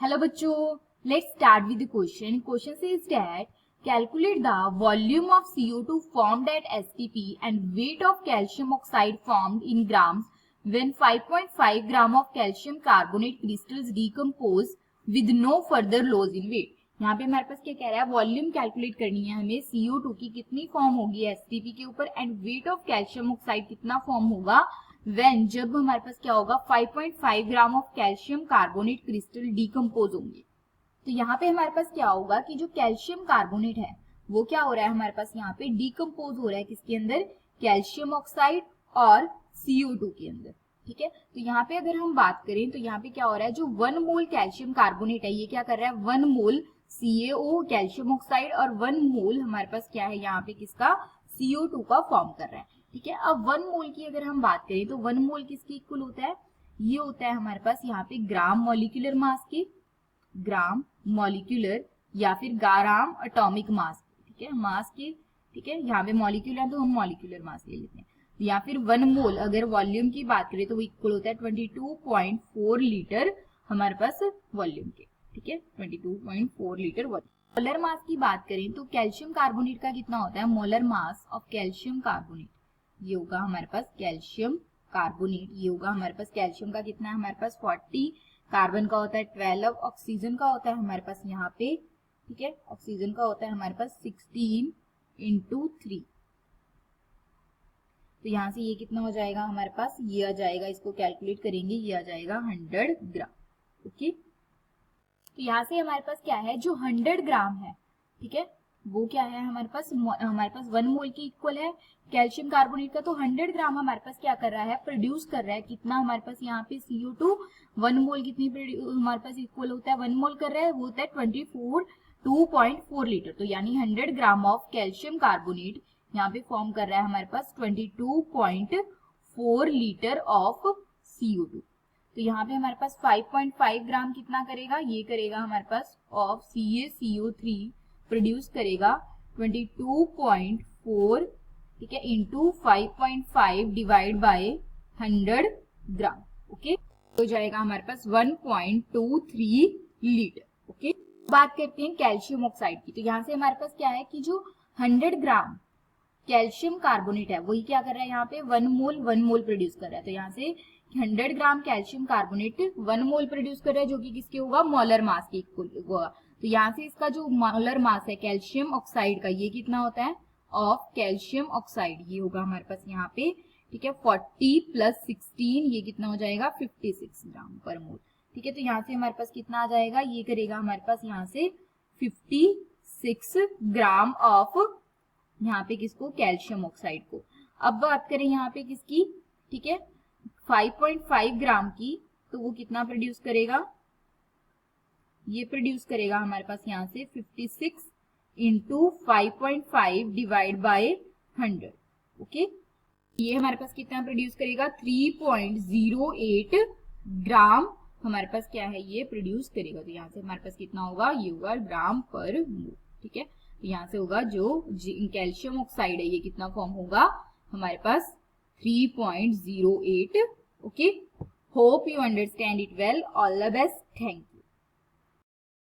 Hello बच्चों, let's start with the question. Question says that calculate the volume of CO2 formed at STP and weight of calcium oxide formed in grams when 5.5 gram of calcium carbonate crystals decompose with no further loss in weight. यहाँ पे हमारे पास क्या कह रहा है, volume calculate करनी है हमें. CO2 की कितनी फॉर्म होगी STP के ऊपर and weight of calcium oxide कितना फॉर्म होगा व्हेन, जब हमारे पास क्या होगा 5.5 gram of calcium carbonate crystal decompose होंगे. तो यहाँ पे हमारे पास क्या होगा कि जो कैल्शियम कार्बोनेट है वो क्या हो रहा है हमारे पास यहाँ पे डिकम्पोज हो रहा है किसके अंदर, कैल्शियम ऑक्साइड और CO2 के अंदर. ठीक है, तो यहाँ पे अगर हम बात करें तो यहाँ पे क्या हो रहा है, जो 1 मोल कैल्शियम कार्बोनेट है ये क्या कर रहा है, 1 मोल CaO कैल्शियम ऑक्साइड और 1 मोल हमारे पास क्या है यहाँ पे किसका, CO2 का फॉर्म कर रहा है. ठीक है, अब 1 मोल की अगर हम बात करें तो 1 मोल किसकी इक्वल होता है, ये होता है हमारे पास यहाँ पे ग्राम मॉलिक्यूलर मास की, ग्राम मॉलिक्यूलर या फिर ग्राम एटॉमिक मास. ठीक है, मास की. ठीक है, यहाँ पे मॉलिक्यूलर है तो हम मॉलिक्यूलर मास ले लेते हैं. या फिर 1 मोल अगर वॉल्यूम की बात करें तो वो इक्वल होता है 22.4 लीटर हमारे पास वॉल्यूम के. ठीक है, 22.4 लीटर वॉल्यूम. मोलर मास की बात करें तो कैल्शियम कार्बोनेट का कितना होता है, molar mass of calcium carbonate ये होगा हमारे पास कैल्शियम कार्बोनेट, ये होगा हमारे पास कैल्शियम का कितना है हमारे पास 40, कार्बन का होता है 12, ऑक्सीजन का होता है हमारे पास यहाँ पे. ठीक है, ऑक्सीजन का होता है हमारे पास 16 इंटू 3. तो यहाँ से ये कितना हो जाएगा हमारे पास, ये आ जाएगा, इसको कैलकुलेट करेंगे ये आ जाएगा 100 ग्राम. ओके, तो यहाँ से हमारे पास क्या है, जो 100 ग्राम है, ठीक है, वो क्या है हमारे पास 1 मोल की इक्वल है कैल्शियम कार्बोनेट का. तो 100 ग्राम हमारे पास क्या कर रहा है, प्रोड्यूस कर रहा है कितना हमारे पास यहाँ पे CO2 1 मोल कितनी हमारे पास इक्वल होता है, 1 मोल कर रहा है वो होता है 2.4 लीटर. तो यानी 100 ग्राम ऑफ कैल्शियम कार्बोनेट यहाँ पे फॉर्म कर रहा है हमारे पास 22.4 लीटर ऑफ CO2. तो यहाँ पे हमारे पास 5.5 ग्राम कितना करेगा, ये करेगा हमारे पास ऑफ CaCO3 प्रोड्यूस करेगा 22.4. ठीक है, into 5.5 divide by 100 gram. Okay, हो जाएगा हमारे पास 1.23 लीटर. ओके, बात करते हैं कैल्शियम ऑक्साइड की. तो यहाँ से हमारे पास क्या है कि जो 100 ग्राम कैल्शियम कार्बोनेट है वही क्या कर रहा है यहाँ पे 1 मोल प्रोड्यूस कर रहा है. तो यहाँ से 100 ग्राम कैल्शियम कार्बोनेट 1 मोल प्रोड्यूस कर रहा है जो कि किसके होगा, मोलर मास के इक्वल होगा. तो यहाँ से इसका जो मोलर मास है कैल्शियम ऑक्साइड का ये कितना होता है, ऑफ कैल्शियम ऑक्साइड ये होगा हमारे पास यहाँ पे. ठीक है, 40 प्लस 16 ये कितना हो जाएगा 56 ग्राम पर मोल. ठीक है, तो यहाँ से हमारे पास कितना आ जाएगा, ये करेगा हमारे पास यहाँ से 56 ग्राम ऑफ यहाँ पे किसको, कैल्शियम ऑक्साइड को. अब बात करें यहाँ पे किसकी, ठीक है 5.5 ग्राम की, तो वो कितना प्रोड्यूस करेगा, ये प्रोड्यूस करेगा हमारे पास यहाँ से 56 इंटू 5.5 डिवाइड बाय 100. ओके, ये हमारे पास कितना प्रोड्यूस करेगा 3.08 ग्राम हमारे पास क्या है ये प्रोड्यूस करेगा. तो यहाँ से हमारे पास कितना होगा, ये होगा ग्राम पर मोल. ठीक है, तो यहाँ से होगा जो कैल्शियम ऑक्साइड है ये कितना फॉर्म होगा हमारे पास 3.08. Okay, hope you understand it well. All the best, thank you.